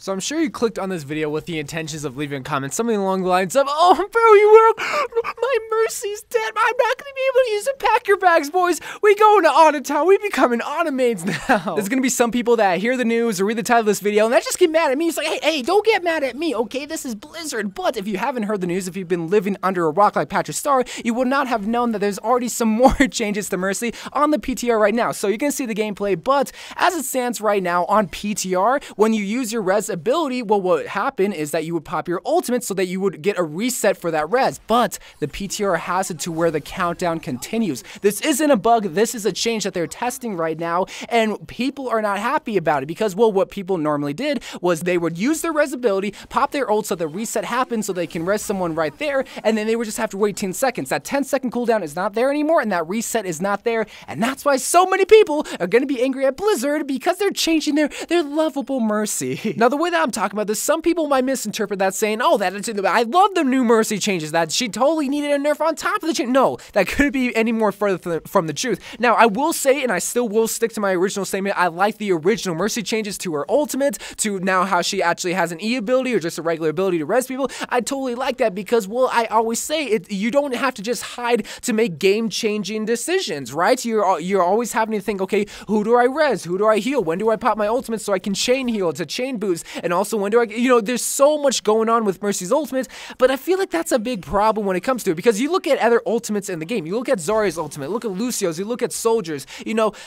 So I'm sure you clicked on this video with the intentions of leaving a comment, something along the lines of, oh, bro, you were, my Mercy's dead. I'm not going to be able to use it. Pack your bags, boys. We going to Auto-Town. We becoming Automaids now. There's going to be some people that hear the news or read the title of this video and that just get mad at me. It's like, hey, don't get mad at me, okay? This is Blizzard. But if you haven't heard the news, if you've been living under a rock like Patrick Star, you would not have known that there's already some more changes to Mercy on the PTR right now. So you're going to see the gameplay, but as it stands right now on PTR, when you use your Rez ability, well, what would happen is that you would pop your ultimate so that you would get a reset for that Rez, but the PTR has it to where the countdown continues. This isn't a bug, this is a change that they're testing right now, and people are not happy about it because, well, what people normally did was they would use their Rez ability, pop their ult so the reset happens so they can res someone right there, and then they would just have to wait 10 seconds. That 10-second cooldown is not there anymore, and that reset is not there, and that's why so many people are going to be angry at Blizzard because they're changing their lovable Mercy. Now, the way that I'm talking about this, some people might misinterpret that saying, oh, I love the new Mercy changes, that she totally needed a nerf on top of the change. No, that couldn't be any more further from the truth. Now, I will say, and I still will stick to my original statement, I like the original Mercy changes to her ultimate, to now how she actually has an E ability or just a regular ability to res people. I totally like that because, well, I always say, you don't have to just hide to make game-changing decisions, right? You're always having to think, okay, who do I res? Who do I heal? When do I pop my ultimate so I can chain heal? It's a chain boost. And also, when do I, there's so much going on with Mercy's ultimate, but I feel like that's a big problem when it comes to it, because you look at other ultimates in the game, you look at Zarya's ultimate, look at Lucio's, you look at Soldier's,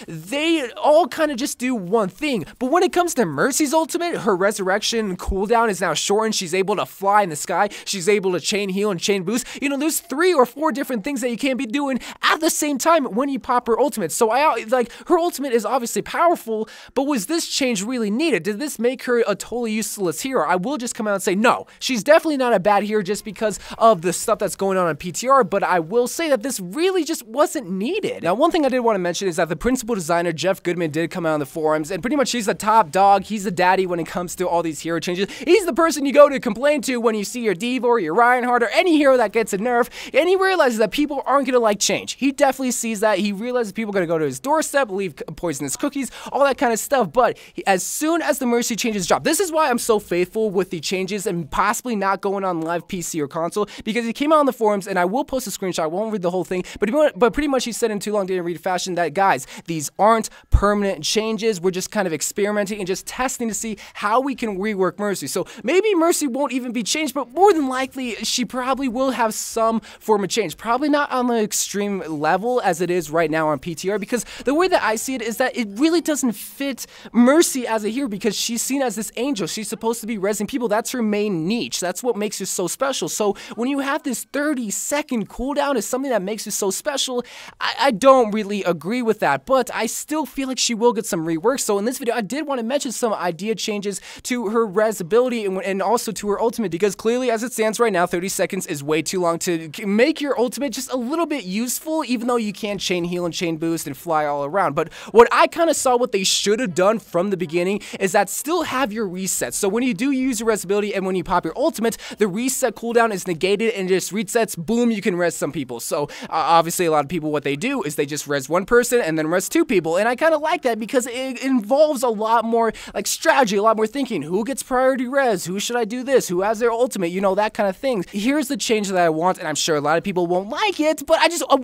they all kind of just do one thing, but when it comes to Mercy's ultimate, her resurrection cooldown is now shortened, she's able to fly in the sky, she's able to chain heal and chain boost, there's 3 or 4 different things that you can't be doing at the same time when you pop her ultimate, so her ultimate is obviously powerful, but was this change really needed? Did this make her a totally useless hero? I will just come out and say, no, she's definitely not a bad hero just because of the stuff that's going on PTR, but I will say that this really just wasn't needed. Now, one thing I did want to mention is that the principal designer, Jeff Goodman, did come out on the forums, and pretty much he's the top dog, he's the daddy when it comes to all these hero changes. He's the person you go to complain to when you see your Diva or your Reinhardt or any hero that gets a nerf, and he realizes that people aren't going to like change. He definitely sees that. He realizes people are going to go to his doorstep, leave poisonous cookies, all that kind of stuff, but as soon as the Mercy changes drop, this is why I'm so faithful with the changes and possibly not going on live PC or console, because he came out on the forums, and I will post a screenshot, I won't read the whole thing, but pretty much he said in too long didn't read fashion that, guys, these aren't permanent changes, we're just kind of experimenting and just testing to see how we can rework Mercy. So maybe Mercy won't even be changed, but more than likely she probably will have some form of change, probably not on the extreme level as it is right now on PTR, because the way that I see it is that it really doesn't fit Mercy as a hero, because she's seen as this angel, she's supposed to be rezzing people, that's her main niche, that's what makes her so special. So when you have this 30-second cooldown is something that makes her so special, I don't really agree with that, but I still feel like she will get some rework. So in this video, I did want to mention some idea changes to her res ability and also to her ultimate, because clearly as it stands right now, 30 seconds is way too long to make your ultimate just a little bit useful, even though you can chain heal and chain boost and fly all around. But what I kind of saw what they should have done from the beginning is that still have your reset. So when you do use your res ability and when you pop your ultimate, the reset cooldown is negated and just resets, boom, you can res some people. So obviously a lot of people, what they do is they just res one person and then res 2 people, and I kind of like that because it involves a lot more like strategy, a lot more thinking. Who gets priority res? Who should I do this? Who has their ultimate? That kind of thing. Here's the change that I want, and I'm sure a lot of people won't like it, but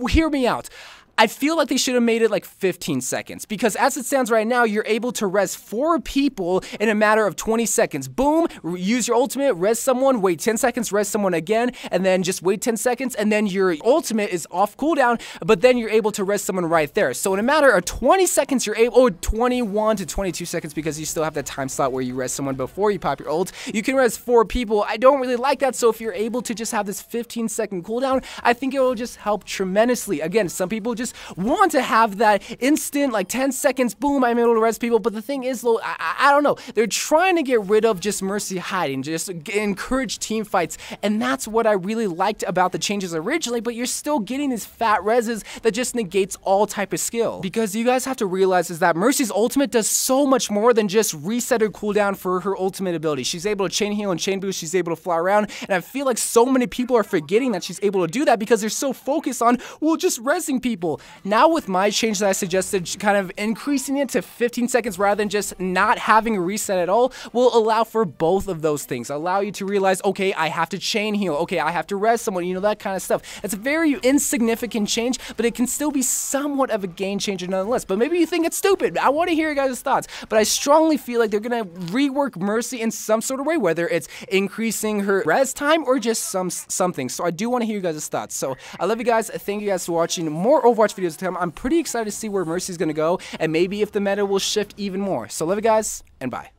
hear me out. I feel like they should have made it like 15 seconds, because as it stands right now, you're able to res 4 people in a matter of 20 seconds. Boom, use your ultimate, res someone, wait 10 seconds, res someone again, and then just wait 10 seconds, and then your ultimate is off cooldown, but then you're able to res someone right there. So in a matter of 20 seconds, you're able, or 21 to 22 seconds, because you still have that time slot where you res someone before you pop your ult, you can res 4 people. I don't really like that, so if you're able to just have this 15-second cooldown, I think it will just help tremendously. Again, some people just want to have that instant, like 10 seconds, boom, I'm able to res people, but the thing is, though, I don't know, they're trying to get rid of just Mercy hiding, just encourage team fights, and that's what I really liked about the changes originally, but you're still getting these fat reses that just negates all type of skill, because you guys have to realize is that Mercy's ultimate does so much more than just reset her cooldown for her ultimate ability. She's able to chain heal and chain boost, she's able to fly around, and I feel like so many people are forgetting that she's able to do that because they're so focused on, well, just resing people. useful. Now with my change that I suggested, kind of increasing it to 15 seconds rather than just not having a reset at all, will allow for both of those things. Allow you to realize, okay, I have to chain heal, okay, I have to res someone, you know, that kind of stuff. It's a very insignificant change, but it can still be somewhat of a game changer nonetheless. But maybe you think it's stupid. I want to hear your guys' thoughts, but I strongly feel like they're gonna rework Mercy in some sort of way, whether it's increasing her res time or just something. So I do want to hear you guys' thoughts. So I love you guys. Thank you guys for watching. More Overwatch videos to come. I'm pretty excited to see where Mercy's gonna go, and maybe if the meta will shift even more. So love you guys, and bye.